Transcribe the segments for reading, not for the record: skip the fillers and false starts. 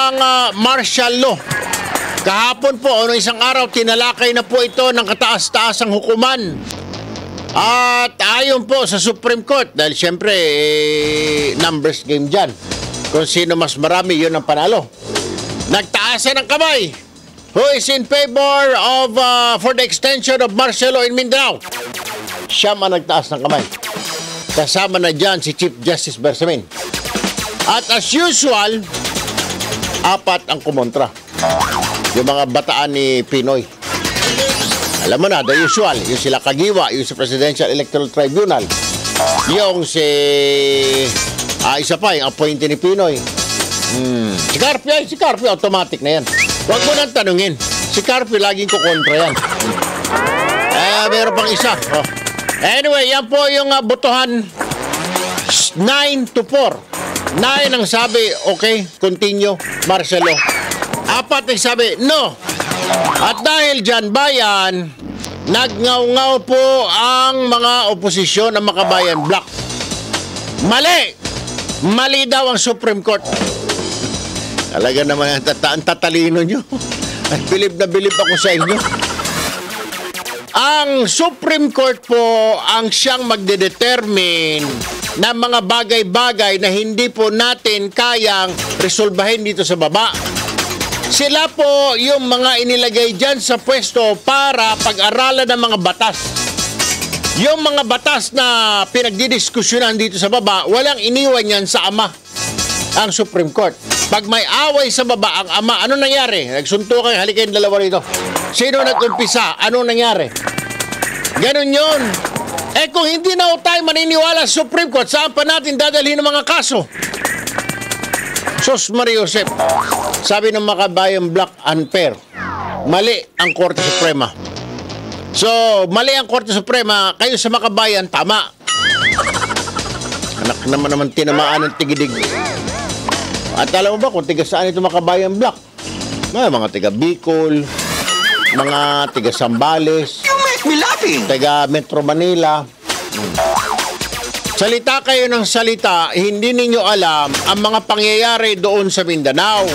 ang martial law. Kahapon po, isang araw, tinalakay na po ito ng kataas-taasang hukuman. At ayon po sa Supreme Court, dahil siyempre, numbers game dyan. Kung sino mas marami, yun ang panalo. Nagtaasan ng kamay. Who is in favor of for the extension of martial law in Mindanao? Siya man nagtaas ng kamay. Kasama na dyan si Chief Justice Bersamin. At as usual, 4 ang kumontra. Yung mga bataan ni Pinoy. Alam mo na, the usual. Yung sila Kagiwa, yung sa Presidential Electoral Tribunal. Yung si... isa pa, yung appointee ni Pinoy. Si Carpio, automatic na yan. Huwag mo nang tanungin. Si Carpio, laging kukontra yan. Meron pang isa. Oh. Anyway, yan po yung botohan 9-4. 9 ang sabi, okay, continue, martial law. 4 ang sabi, no. At dahil dyan, bayan, nagngaw-ngaw po ang mga oposisyon ng Makabayan Bloc. Mali! Mali daw ang Supreme Court. Talaga naman ang tatalino nyo. Bilib na bilib ako sa inyo. Ang Supreme Court po ang siyang magdedetermine ng mga bagay-bagay na hindi po natin kayang resolbahin dito sa baba. Sila po yung mga inilagay dyan sa pwesto para pag-aralan ng mga batas. Yung mga batas na pinagdidiskusyonan dito sa baba, walang iniwan yan sa ama, ang Supreme Court. Pag may away sa baba, ang ama, ano nangyari? Nagsuntukan, halika yung dalawa rito. Sino nag-umpisa? Ano nangyari? Ganon yun. Kung hindi na tayo maniniwala sa Supreme Court, saan pa natin dadalhin ng mga kaso? Sos Maria Josep, sabi ng Makabayan Bloc, unfair. Mali ang Korte Suprema. So, mali ang Korte Suprema, kayo sa Makabayan, tama. Anak naman tinamaan ng tigidig. At alam mo ba kung tiga saan ito Makabayan Bloc? Mga tiga Bicol, mga tiga Zambales, tiga Metro Manila. Salita kayo ng salita, hindi ninyo alam ang mga pangyayari doon sa Mindanao.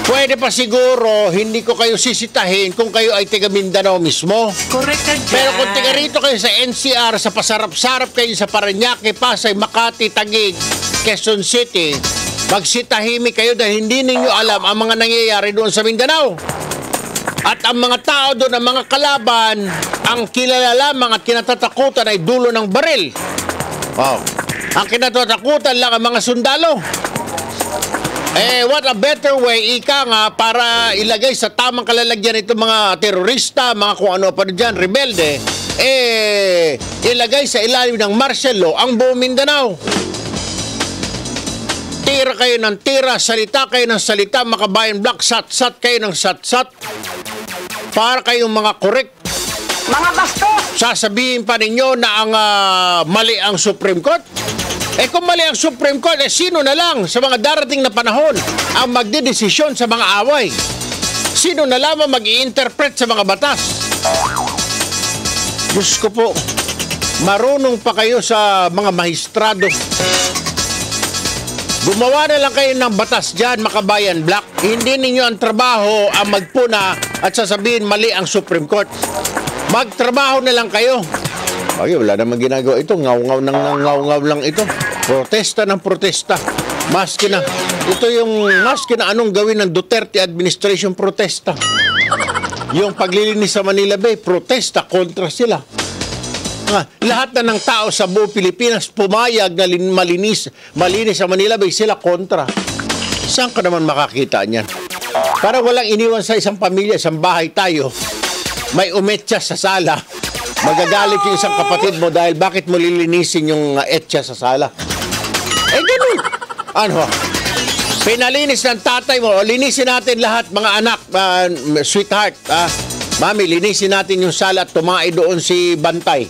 Pwede pa siguro, hindi ko kayo sisitahin kung kayo ay taga Mindanao mismo. Correct. Pero kung taga rito kayo sa NCR, sa pasarap-sarap kayo sa Parañaque, Pasay, Makati, Taguig, Quezon City, magsitahimik kayo dahil hindi ninyo alam ang mga nangyayari doon sa Mindanao. At ang mga tao doon, ang mga kalaban, ang kilala lamang at kinatatakutan ay dulo ng baril. Wow. Ang kinatatakutan lang ang mga sundalo. What a better way, ika nga, para ilagay sa tamang kalalagyan itong mga terorista, mga kung ano pa dyan, rebelde, ilagay sa ilalim ng martial law ang buong Mindanao. Tira kayo ng tira, salita kayo ng salita, Makabayan Bloc, sat-sat kayo ng sat-sat. Para kayong mga correct. Mga bastos! Sasabihin pa ninyo na ang mali ang Supreme Court? Kung mali ang Supreme Court, sino na lang sa mga darating na panahon ang magdidesisyon sa mga away? Sino na lamang mag-i-interpret sa mga batas? Diyos ko po, marunong pa kayo sa mga mahistrado. Gumawa na lang kayo ng batas dyan, Makabayan Bloc. Hindi ninyo ang trabaho ang magpuna at sasabihin mali ang Supreme Court. Magtrabaho na lang kayo. Ay, wala namang ginagawa ito. Ngaw-ngaw lang ito. Protesta ng protesta. Maski na. Ito yung maski na anong gawin ng Duterte administration protesta. Yung paglilinis sa Manila Bay, protesta kontra sila. Lahat na ng tao sa buong Pilipinas pumayag na malinis sa Manila Bay, sila kontra. Saan ka naman makakita niyan? Para walang iniwan sa isang pamilya, isang bahay tayo, may umetsa sa sala. Magagalit yung isang kapatid mo dahil bakit mo lilinisin yung etsa sa sala? Ganun. Ano? Pinalinis ng tatay mo, linisin natin lahat, mga anak, sweetheart, Mami, linisin natin yung sala at tumae doon si Bantay.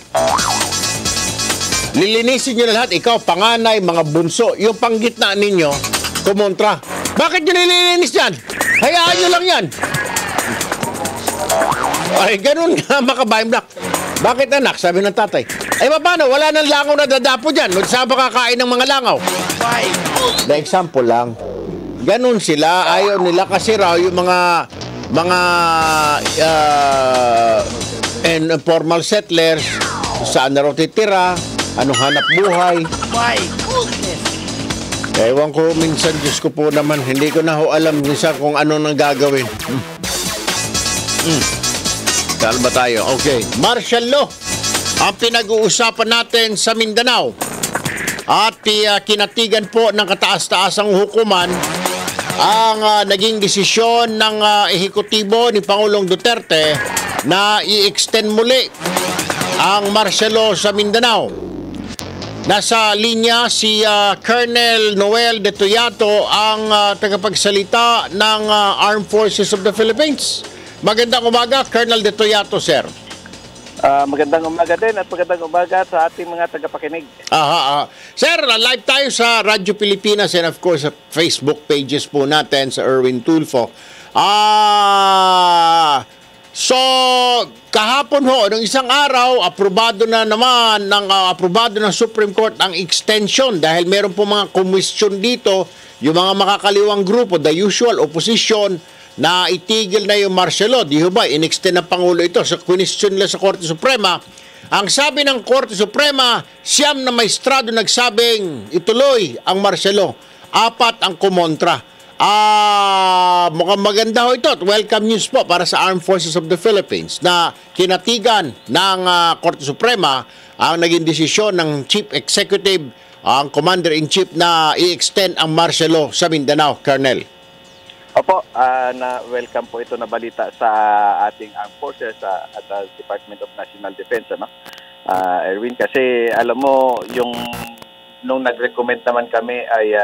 Lilinisin nyo na lahat, ikaw, panganay, mga bunso, yung panggitna ninyo, kumontra. Bakit nyo nililinis yan? Hayaan nyo lang yan. Ay, ganun nga, Makabayan Bloc. Bakit anak? Sabi ng tatay. Paano? Wala nang langaw na dadapo dyan. Saan ba kakain ng mga langaw? The example lang. Ganun sila, ayaw nila kasi raw yung mga informal settlers, saan na raw titira, anong hanap buhay. My goodness! Ewan ko minsan, Diyos ko po naman, hindi ko na ho alam minsan kung ano nang gagawin. Saan ba tayo? Okay. Martial law ang pinag-uusapan natin sa Mindanao. At kinatigan po ng kataas-taasang hukuman ang naging desisyon ng ehekutibo ni Pangulong Duterte na i-extend muli ang martial law sa Mindanao. Nasa linya si Colonel Noel De Toyato, ang tagapagsalita ng Armed Forces of the Philippines. Magandang umaga, Colonel De Toyato, sir. Magandang umaga din at magandang umaga sa ating mga tagapakinig. Sir, live tayo sa Radyo Pilipinas and of course sa Facebook pages po natin sa Erwin Tulfo. So, kahapon ho, nung isang araw, aprobado ng Supreme Court ang extension dahil meron po mga komisyon dito, yung mga makakaliwang grupo, the usual opposition, na itigil na yung martial law. Di ba, in-extend ng Pangulo ito sa question nila sa Korte Suprema. Ang sabi ng Korte Suprema, 9 na maestrado nagsabing ituloy ang martial law. 4 ang kumontra. Mukhang maganda ho ito. Welcome news po para sa Armed Forces of the Philippines na kinatigan ng Korte Suprema ang naging desisyon ng Chief Executive, ang Commander-in-Chief na i-extend ang martial law sa Mindanao, Colonel. Opo, na-welcome po ito na balita sa ating Armed Forces at the Department of National Defense, ano? Erwin, kasi alam mo, nung nag-recommend naman kami ay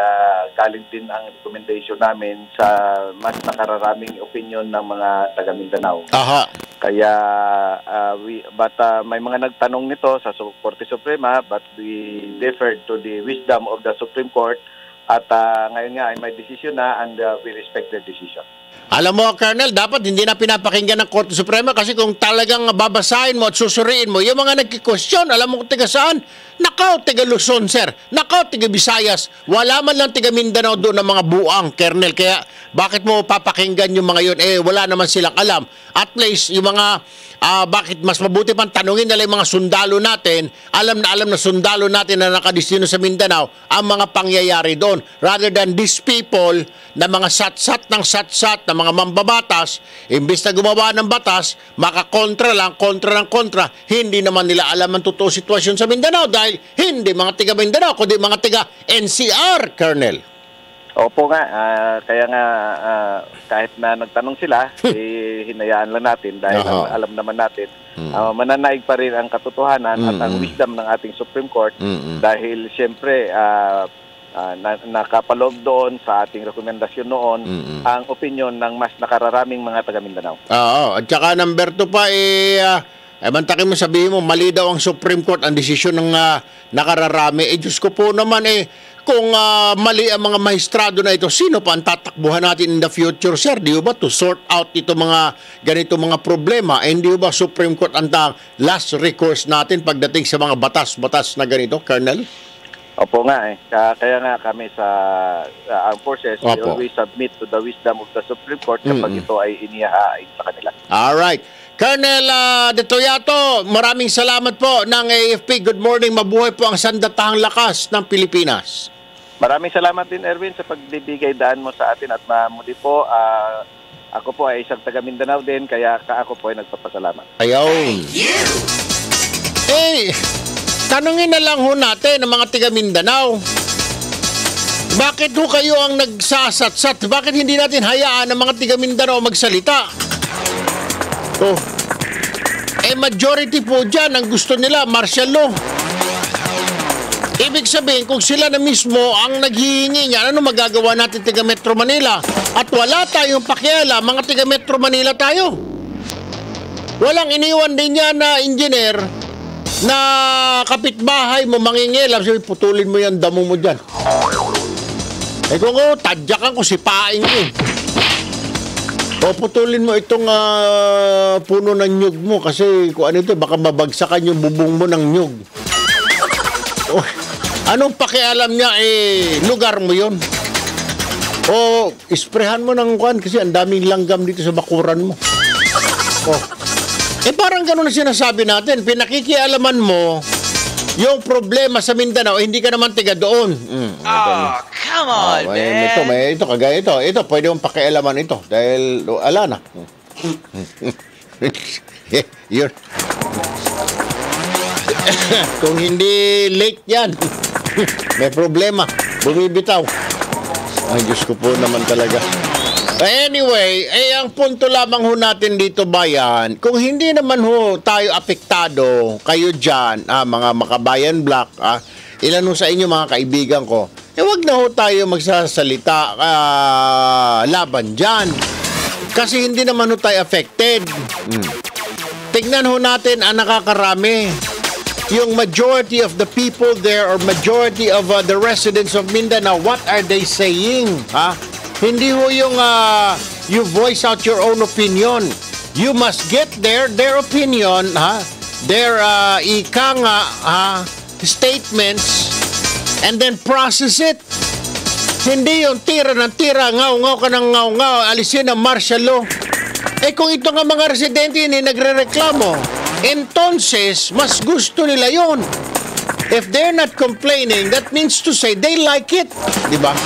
galing din ang recommendation namin sa mas nakararaming opinion ng mga taga Mindanao. Aha. Kaya may mga nagtanong nito sa Korte Suprema, but we deferred to the wisdom of the Supreme Court. At ngayon nga ay may desisyon na and we respect their decision. Alam mo, Colonel, dapat hindi na pinapakinggan ng Korte Suprema kasi kung talagang babasahin mo at susuriin mo, yung mga nagkikwestiyon, alam mo kung tiga saan? Nakaw, tiga Luzon, sir. Nakaw, tiga Visayas. Wala man lang tiga Mindanao doon ng mga buang, Colonel. Kaya bakit mo papakinggan yung mga yun? Wala naman silang alam. At least, yung mga bakit mas mabuti pang tanungin nila yung mga sundalo natin, alam na sundalo natin na nakadestino sa Mindanao ang mga pangyayari doon, rather than these people na mga satsat na mga mambabatas, imbis na gumawa ng batas, makakontra lang, kontra, hindi naman nila alam ang totoo sitwasyon sa Mindanao dahil hindi mga tiga Mindanao kundi mga tiga NCR, Colonel. Opo nga, kaya nga kahit na nagtanong sila, hinayaan lang natin dahil alam naman natin, mananaig pa rin ang katotohanan at ang wisdom ng ating Supreme Court dahil siyempre nakapaloob doon sa ating rekomendasyon noon ang opinion ng mas nakararaming mga taga Mindanao. At saka number 2 pa, mantakin mo sabihin mo, mali daw ang Supreme Court ang desisyon ng nakararami. Diyos ko po naman, kung mali ang mga maestrado na ito, sino pa ang tatakbuhan natin in the future, sir? Di ba to sort out ito mga ganito mga problema? Hindi ba Supreme Court ang last recourse natin pagdating sa mga batas-batas na ganito, Colonel? Opo nga kaya nga kami sa Armed Forces, we always submit to the wisdom of the Supreme Court kapag ito ay inihahain sa kanila. Alright. Colonel De Toyato, maraming salamat po ng AFP. Good morning, mabuhay po ang sandatahang lakas ng Pilipinas. Maraming salamat din, Erwin, sa pagbibigay daan mo sa atin at muli po, ako po ay isang taga Mindanao din, kaya ako po ay nagpapasalamat. Ayaw. Tanungin na lang ho natin ng mga taga Mindanao. Bakit ho kayo ang nagsasatsat? Bakit hindi natin hayaan ng mga taga Mindanao magsalita? Majority po dyan ang gusto nila martial law. Ibig sabihin, kung sila na mismo ang naghihingi niyan, ano magagawa natin taga Metro Manila? At wala tayong pakialam, mga taga Metro Manila tayo. Walang iniwan din yan na engineer na kapitbahay mo mangingilam, sabi, putulin mo yan, damo mo dyan. Kung tadyakan ko, sipain ko. Putulin mo itong puno ng nyug mo kasi kung ano ito, baka mabagsakan yung bubong mo ng nyug. Anong pakialam niya, lugar mo yon. O, isprehan mo ng kwan kasi ang daming langgam dito sa bakuran mo. Oh. Parang ganun na sinasabi natin. Pinakikialaman mo yung problema sa Mindanao, hindi ka naman tiga doon. Come on, man. Ito, kagaya ito. Ito, pwede mong pakialaman ito. Dahil, ala na. Yun. Kung hindi late yan, may problema. Bumibitaw. Ay, Diyos ko po naman talaga. Anyway, ang punto lamang ho natin dito bayan, kung hindi naman ho tayo apektado, kayo dyan, mga makabayan black, ilan ho sa inyo mga kaibigan ko, wag na ho tayo magsasalita laban dyan. Kasi hindi naman ho tayo affected. Tignan ho natin ang nakakarami. Yung majority of the people there or majority of the residents of Mindanao, what are they saying? Hindi ho yung you voice out your own opinion. You must get their opinion, their statements, and then process it. Hindi yung tira ng tira, ngaw-ngaw ka ng ngaw-ngaw, alisin ang martial law. Kung ito nga mga residente yun, nagre-reklamo, entonces, mas gusto nila yon. If they're not complaining, that means to say they like it. Diba?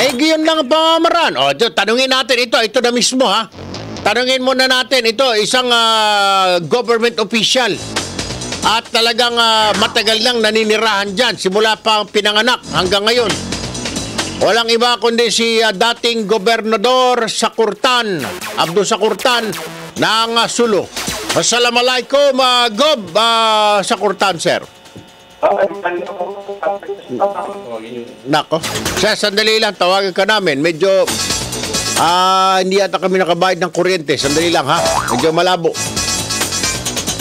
Yun lang ang pamamaraan. Tanungin natin ito na mismo, Tanungin muna natin ito, isang government official. At talagang matagal nang naninirahan dyan, simula pa ang pinanganak hanggang ngayon. Walang iba kundi si dating gobernador Sakurtan, Abdul Sakurtan ng Sulu. Assalamualaikum, Gob Sakurtan, sir. Nako. Sandali lang, tawagan ka namin. Medyo, hindi yata kami nakabayad ng kuryente. Sandali lang, Medyo malabo.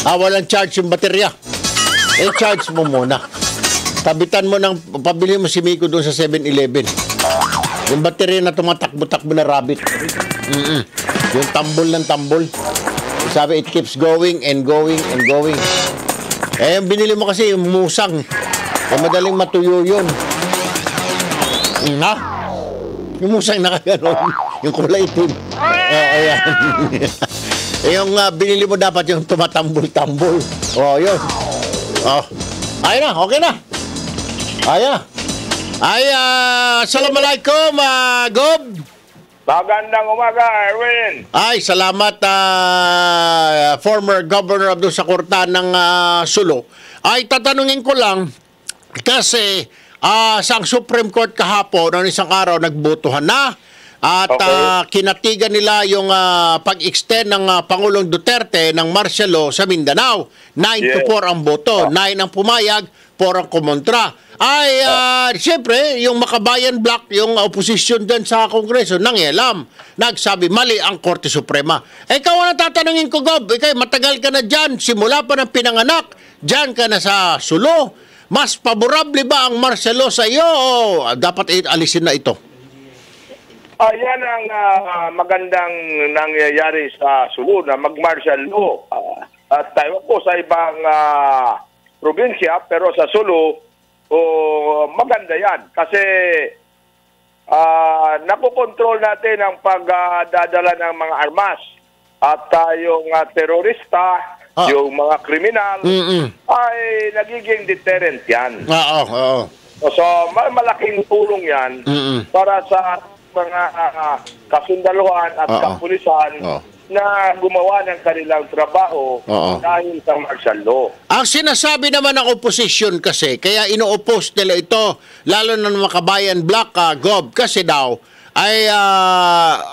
Walang charge yung baterya. Charge mo muna. Tabitan mo pabili mo si Miko doon sa 7-Eleven. Yung baterya na tumatakbo-takbo na rabbit. Yung tambol ng tambol. Sabi, it keeps going and going and going. Yung binili mo kasi yung musang. Madaling matuyo yun. Yung musang nakaganon. Yung kulay itim. Ayan. Yung binili mo dapat yung tumatambol-tambol. Yun. Ayun na, okay na. Assalamualaikum, Gob. Magandang umaga, Erwin. Salamat, former Governor Abdul Sakurtan ng Sulu. Tatanungin ko lang, kasi sa Supreme Court kahapon, noong isang araw, nagbotohan na. At kinatigan nila yung pag-extend ng Pangulong Duterte ng martial law sa Mindanao. 9-4 ang boto. 9 ang pumayag, 4 ang kumontra. Siyempre, yung Makabayan Bloc, yung opposition dyan sa Kongreso, nangyalam. Nagsabi, mali ang Korte Suprema. Ikaw ang tatanungin ko, Gob. Matagal ka na dyan, simula pa ng pinanganak, dyan ka na sa Sulu. Mas paborable ba ang martial law sa iyo o dapat alisin na ito? Yan ang magandang nangyayari sa Sulu na mag-martial law. At tayo po sa ibang probinsya, pero sa Sulu, maganda yan. Kasi nakokontrol natin ang pagdadala ng mga armas. At yung terorista, yung mga kriminal, ay nagiging deterrent yan. So, malaking tulong yan para sa mga kasundaluhan at kapulisan na gumawa ng kanilang trabaho dahil sa martial law. Ang sinasabi naman ng opposition kasi, kaya ino-oppose nila ito, lalo na ng Makabayan Bloc, Gob, kasi daw ay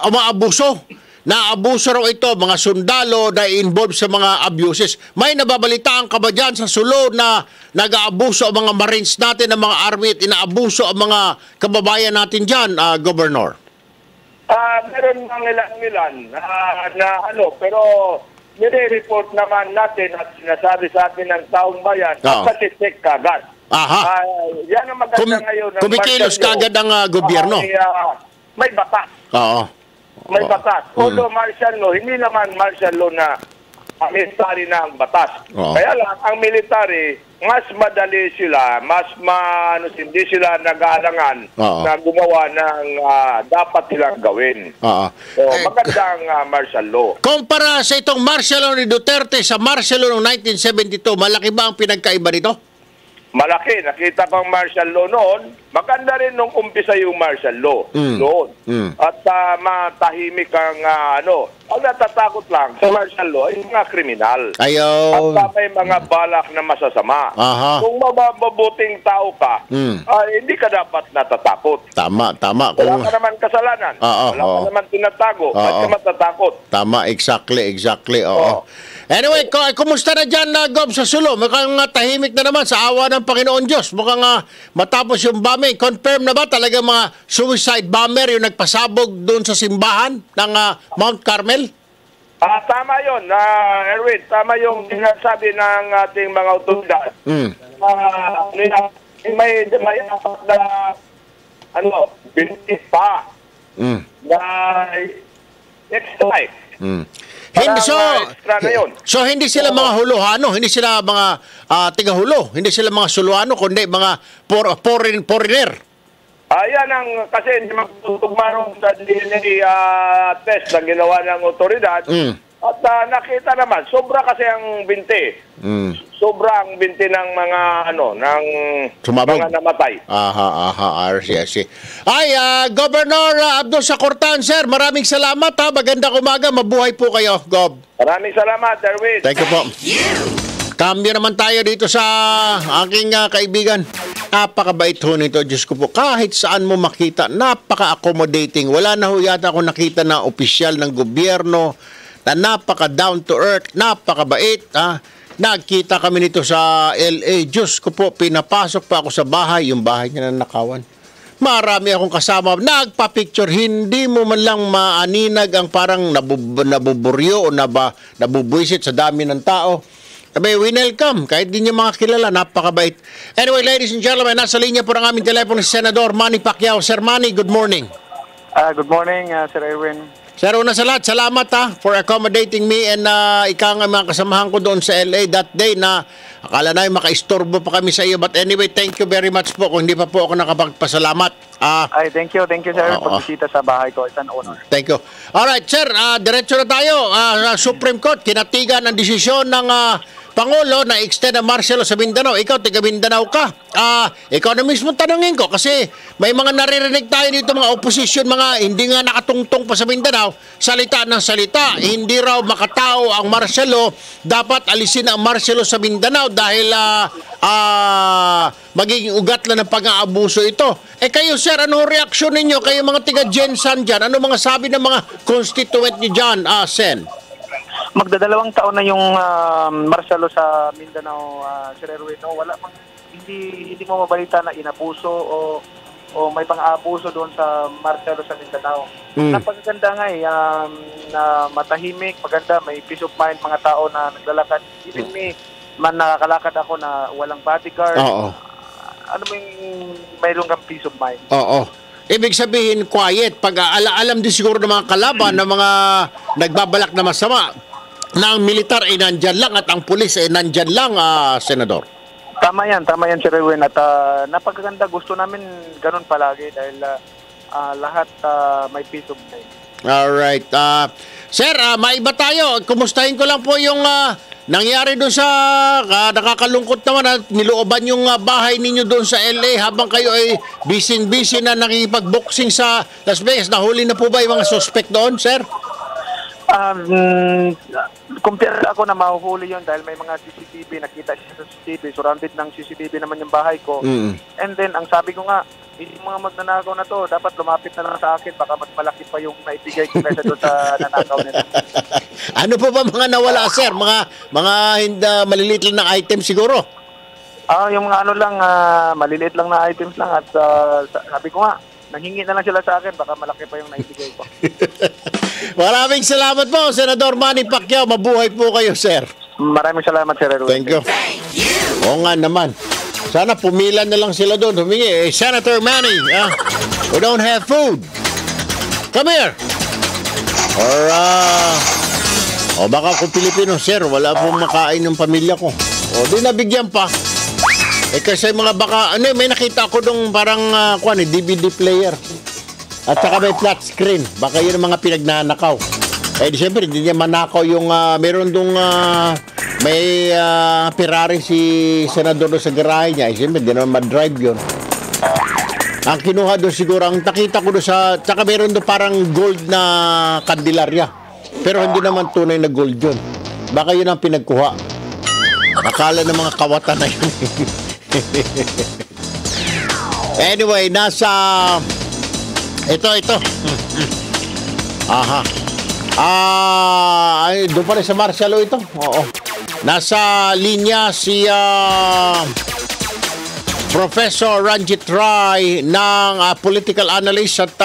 umaabuso. Naabuso raw ito, mga sundalo na involved sa mga abuses. May nababalitaan ka ba dyan sa Sulu na nag-aabuso ang mga Marines natin, ang mga Army at inaabuso ang mga kababayan natin dyan, Governor? Meron mga ilan pero nire-report naman natin at sinasabi sa atin ng taong bayan at check kagad. Yan ang maganda ngayon. Kumikilos kagad ang gobyerno. May batas. Oo. May batas. Although martial law, hindi naman martial law na military na ang batas. Oo. Kaya lang, ang military, mas madali sila, hindi sila nag-aalangan Oo. na gumawa ng dapat silang gawin. Oo. So, magandang martial law. Kumpara sa itong martial law ni Duterte sa martial law noong 1972, malaki ba ang pinagkaiba nito? Malaki. Nakita ko ang martial law noon. Maganda rin nung umpisa yung martial law noon. At matahimik ang Ang natatakot lang sa martial law ay mga kriminal. Ayaw. At may mga balak na masasama. Aha. Kung mabuting tao ka, hindi ka dapat natatakot. Tama. Wala ka naman kasalanan. Oo, Wala ka naman tinatago. Ba't ka matatakot? Tama, exactly. Oo. Anyway, kumusta na dyan, Gob, sa Sulo? Mukhang tahimik na naman sa awa ng Panginoon Diyos. Mukhang matapos yung bombing, confirm na ba talaga mga suicide bomber yung nagpasabog doon sa simbahan ng Mount Carmel? Tama yun, Erwin. Tama yung sinasabi ng ating mga otoridad. May apat na bintis pa na next time. So hindi sila mga Huluhano, hindi sila mga tigahulo, hindi sila mga Suluano, kundi mga foreigner. Yan ang kasi hindi magtutugma sa DNA test na ginawa ng otoridad. At nakita naman, sobra kasi ang binti. Sobra ang binti ng mga mga namatay. RCSC. Ay, Governor Abdul Sacortan, sir, maraming salamat ha. Magandang umaga, mabuhay po kayo, Gob. Maraming salamat, Erwin. Thank you po. Cambio naman tayo dito sa aking kaibigan. Napakabait ho nito, Diyos ko po. Kahit saan mo makita, napaka-accommodating. Wala na ho yata ako nakita na opisyal ng gobyerno na napaka-down to earth, napakabait. Nagkita kami nito sa LA. Diyos ko po, pinapasok pa ako sa bahay, yung bahay niya na nakawan. Marami akong kasama. Nagpa-picture, hindi mo man lang maaninag ang parang nabuburyo o nabubwisit sa dami ng tao. Sabi, welcome. Kahit di niya mga kilala, napakabait. Anyway, ladies and gentlemen, nasa linya po ang aming telepono si Senador Manny Pacquiao. Sir Manny, good morning. Good morning, Sir Erwin. Sir, una sa lahat, salamat for accommodating me and ikaw nga mga kasamahan ko doon sa LA that day na akala na makaistorbo pa kami sa iyo. But anyway, thank you very much po kung hindi pa po ako nakapagpasalamat. Thank you, sir. Pagbisita sa bahay ko, it's an honor. Thank you. Alright, sir, diretso na tayo. Supreme Court, kinatigan ang desisyon ng Pangulo na extend ang martial law sa Mindanao. Ikaw, taga Mindanao ka. Ikaw na mismo tanungin ko kasi may mga naririnig tayo dito, mga opposition, mga hindi nga nakatungtong pa sa Mindanao, salita ng salita. Hindi raw makatao ang martial law. Dapat alisin ang martial law sa Mindanao dahil magiging ugat lang ng pang-aabuso ito. Kayo, sir, anong reaksyon ninyo? Kayo mga tiga-Jensan dyan, ano mga sabi ng mga constituent nyo dyan, Sen? Magdadalawang taon na yung martial law sa Mindanao, Sir Erwin. Wala mang hindi mo mabalita na inabuso o may pang-aabuso doon sa martial law sa Mindanao. Napakaganda nga na matahimik, maganda, may peace of mind mga tao na naglalakad. Even me, man nakakalakad ako na walang bodyguard. Ano mo yung mayroon kang peace of mind? Ibig sabihin, quiet. Pag alam din siguro ng mga kalaban, ng mga nagbabalak na masama, na ang militar ay nandyan lang at ang pulis ay nandyan lang, Senador. Tama yan, Sir Erwin. At napakaganda, gusto namin ganun palagi dahil lahat may peace of mind. Alright. Sir, maiba tayo. Kumustahin ko lang po yung nangyari doon sa nakakalungkot naman at nilooban yung bahay ninyo doon sa LA habang kayo ay busy na nakikipag-boxing sa Las Vegas. Nahuli na po ba yung mga suspect doon, sir? Compare ako na mahuhuli yun dahil may mga CCTV, nakita siya sa CCTV, surrounded ng CCTV naman yung bahay ko. And then, ang sabi ko nga, yung mga magnanakaw na to, dapat lumapit na lang sa akin, baka mas malaki pa yung naibigay ko kaysa doon sa nanakaw nila. Ano po ba mga nawala, sir? Mga maliliit lang na items siguro? Yung mga maliliit lang na items lang at sabi ko nga, nanghingi na lang sila sa akin, baka malaki pa yung naibigay ko. Maraming salamat po, Senador Manny Pacquiao. Mabuhay po kayo, sir. Maraming salamat, Sir Erwin. Thank you. Oo nga naman. Sana pumilan na lang sila doon. Humingi. Senator Manny, we don't have food. Come here. Or, O baka kung Pilipino, sir, wala pong makain ng pamilya ko. O di nabigyan pa. Kasi mga baka, may nakita ko dong parang DVD player. At saka may flat screen. Baka yun ang mga pinagnanakaw. Di siyempre, hindi niya manakaw yung, meron dong, may Ferrari si Senador sa garahe niya. Siyempre, hindi naman ma-drive yun. Ang kinuha doon siguro, ang nakita ko doon tsaka meron doon parang gold na kandilarya. Pero hindi naman tunay na gold yun. Baka yun ang pinagkuha. Akala ng mga kawatan na yun. Anyway, ito. Aha. Doon pa rin sa Marcialo ito. Oo. Nasa linya si Professor Ranjit Rai ng political analyst at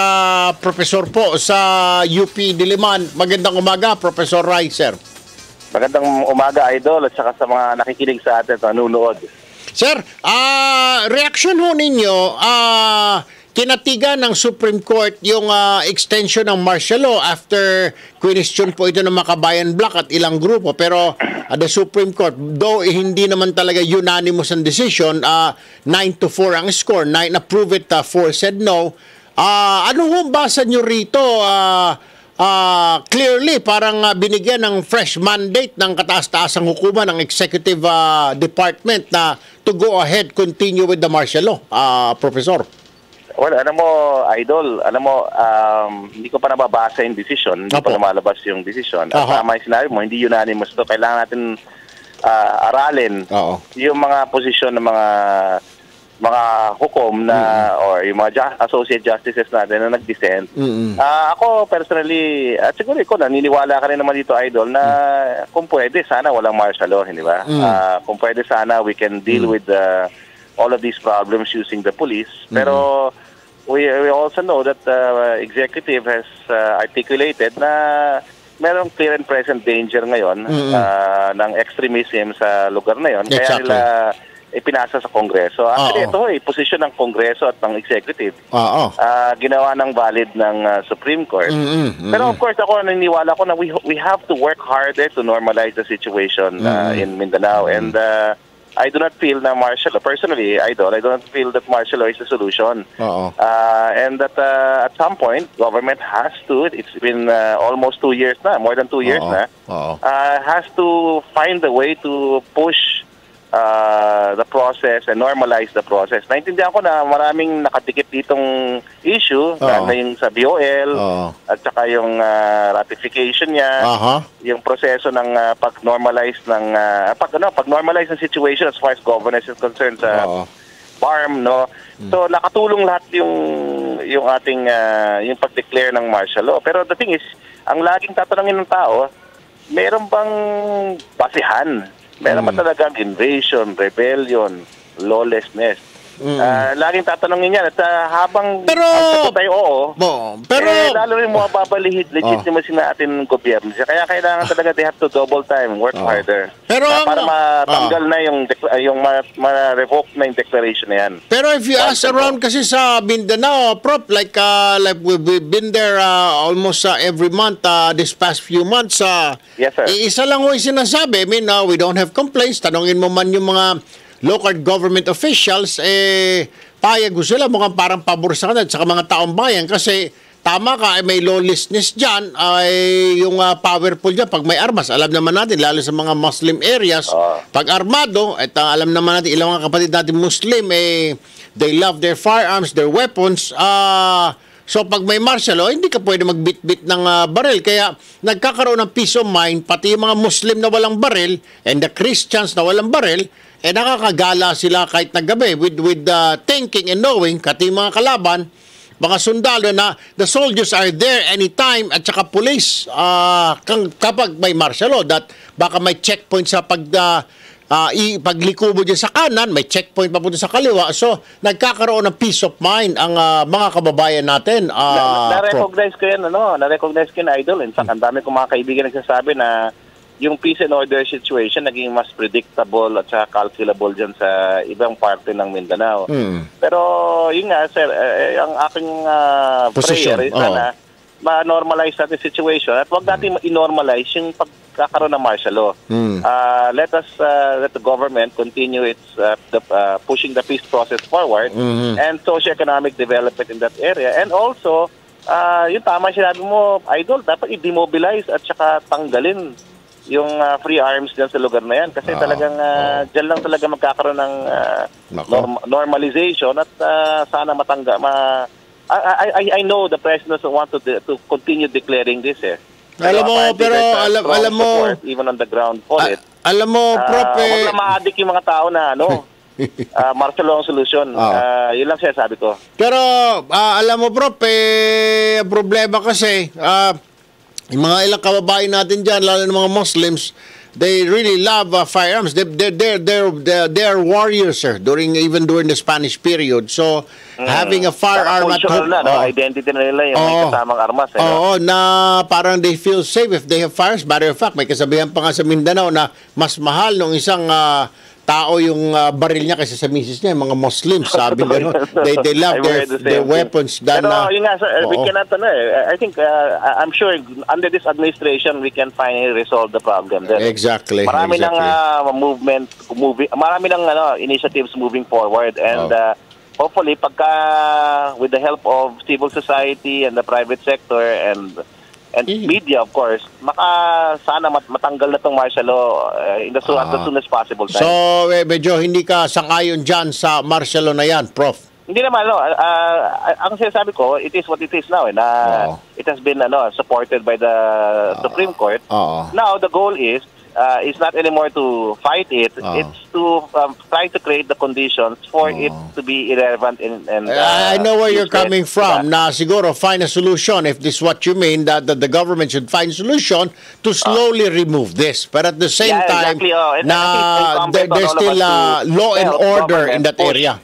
professor po sa UP Diliman. Magandang umaga, Professor Rai, sir. Magandang umaga, Idol, at saka sa mga nakikinig sa atin, nanonood. Sir, reaction ho ninyo, kinatigan ng Supreme Court yung extension ng martial law after question po ito ng Makabayan Bloc at ilang grupo. Pero the Supreme Court, though hindi naman talaga unanimous ang decision, 9-4 ang score, 9 approve it, 4 said no. Ano ho basa nyo rito? Clearly, parang binigyan ng fresh mandate ng kataas-taasang hukuman ng Executive Department na to go ahead, continue with the martial law, Professor. Well, Idol, hindi ko pa nababasa yung decision, hindi pa lumalabas yung decision. At tama yung sinabi mo, hindi unanimous to. Kailangan natin aralin yung mga posisyon ng mga hukom na or yung mga associate justices natin na nag-dissent. Ako personally, at siguro ikaw naniniwala ka rin naman dito, Idol, na kung pwede sana walang martial law, hindi ba? Kung pwede sana we can deal with all of these problems using the police. Pero we also know that the executive has articulated na merong clear and present danger ngayon ng extremism sa lugar na yon. Kaya nila ipinasa sa Kongreso. Actually, ito posisyon ng Kongreso at ng executive. Ginawa ng valid ng Supreme Court. Pero of course, ako naniniwala ko na we have to work harder to normalize the situation in Mindanao. And I do not feel na martial law, personally, Idol, I do not feel that martial law is the solution. And that at some point, government has to, it's been almost 2 years na, more than 2 years na, has to find a way to push the process and normalize the process. Naintindihan ko na maraming nakatikip ditong issue, na yung sa BOL, at saka yung ratification niya, yung proseso ng pag-normalize ng pag-normalize ng situation as far as governance is concerned sa farm, no. So nakatulong lahat yung ating yung pag-declare ng martial law. Pero the thing is, ang laging tatanungin ng tao, meron bang basihan? Meron ba talagang invasion, rebellion, lawlessness? Laging tatanungin yan. At habang tayo, pero lalo rin legitimacy natin ng gobyerno. Kaya kailangan talaga they have to double time, work harder. Pero para matanggal na yung ma-revoke na yung declaration na yan. Pero if you ask around kasi sa Mindanao, Prof, like we've been there almost every month this past few months. Yes, sir. Isa lang yung sinasabi. I mean, we don't have complaints. Tanungin mo man yung mga local government officials, payag sila, mukhang parang pabor sa kanila, saka mga taong bayan, kasi tama ka, may lawlessness dyan, yung powerful dyan, pag may armas, alam naman natin, lalo sa mga Muslim areas, pag armado, at alam naman natin, ilang mga kapatid natin Muslim, they love their firearms, their weapons, so pag may martial law, hindi ka pwede magbit-bit ng baril. Kaya nagkakaroon ng peace of mind, pati yung mga Muslim na walang baril, and the Christians na walang baril, nakakagala sila kahit na gabi with thinking and knowing, kati mga kalaban, mga sundalo na the soldiers are there anytime, at saka police kapag may martial law, that baka may checkpoint sa pagliko mo dyan sa kanan, may checkpoint papunta sa kaliwa. So, nagkakaroon ng peace of mind ang mga kababayan natin. Na-recognize ko yan, na-recognize ko yan, Idol. In fact, ang dami kong mga kaibigan nagsasabi na yung peace and order situation naging mas predictable at saka calculable dyan sa ibang parte ng Mindanao. Pero yun nga, sir, ang aking prayer is na ma-normalize natin situation at wag natin i-normalize yung pagkakaroon ng martial law. Let the government continue its pushing the peace process forward and socio-economic development in that area. And also, yung tama sinabi mo, Idol, dapat i-demobilize at saka tanggalin yung free arms dyan sa lugar na yan. Kasi talagang dyan lang talaga magkakaroon ng normalization at sana I know the President doesn't want to continue declaring this Alam mo, pero alam mo, even on the ground for it. Alam mo, Prof, wag lang ma-addict yung mga tao na martial law ang solusyon. Yun lang siya sabi ko. Pero alam mo, Prof, problema kasi yung mga ilang kababayan natin dyan, lalo ng mga Muslims, they really love firearms. They're warriors, sir, even during the Spanish period. So, having a firearm at home, identity na nila yung may kasamang armas. Na parang they feel safe if they have firearms. Matter of fact, may kasabihan pa nga sa Mindanao na mas mahal nung isang tao yung baril niya kaysa sa misis niya, mga Muslims, sabi gano'n. They love their weapons. Pero yun nga, sir, we cannot, I think, I'm sure under this administration, we can finally resolve the problem. Exactly. Marami ng marami ng initiatives moving forward, and hopefully, with the help of civil society and the private sector and media, of course, sana matanggal na itong martial law as soon as possible. So, medyo hindi ka sangayon dyan sa martial law na yan, Prof? Hindi naman, ang sinasabi ko, it is what it is now. It has been supported by the Supreme Court. Now, the goal is not anymore to fight it. It's to try to create the conditions for it to be irrelevant. I know where you're coming from. Na siguro find a solution. If this is what you mean, that the government should find a solution to slowly remove this. But at the same time, there's still law and order in that area.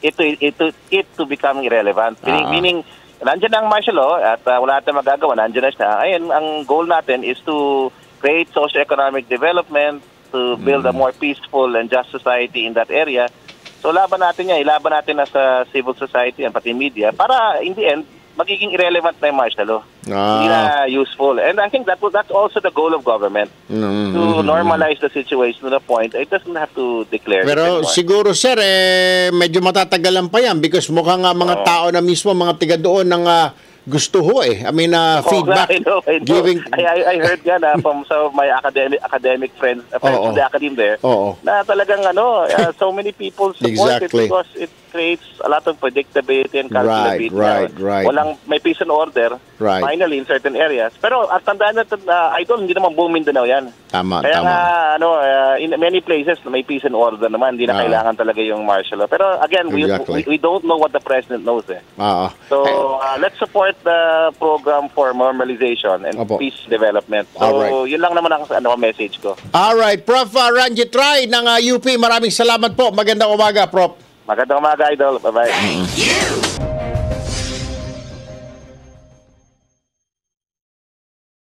It to become irrelevant. Meaning, nandiyan ang martial law at wala natin magagawa. Nandiyan na siya. Ayun, ang goal natin is to create socio-economic development, to build a more peaceful and just society in that area. So ilaban natin as a civil society and pati media para in the end, magiging irrelevant na yung martial law. Hindi na useful. And I think that's also the goal of government, to normalize the situation to the point it doesn't have to declare. Pero siguro, sir, medyo matatagalan pa yan because mukhang mga tao na mismo, mga tiga doon ng gusto ho I mean, feedback. I know. Giving... I heard nga from some of my academic friends from the academy there, na talagang so many people support it because it creates a lot of predictability and calculability. Right. May peace and order, finally, in certain areas. Pero at tandaan natin, Idol, hindi naman buong Mindanao yan. Kaya nga, in many places, may peace and order naman. Hindi na kailangan talaga yung martial law. Pero again, we don't know what the President knows. So, let's support the program for normalization and peace development. So, yun lang naman ang message ko. Alright, Prof. Ranjit Ray ng UP, maraming salamat po. Magandang umaga, Prof. Magandang umaga, Idol. Bye-bye.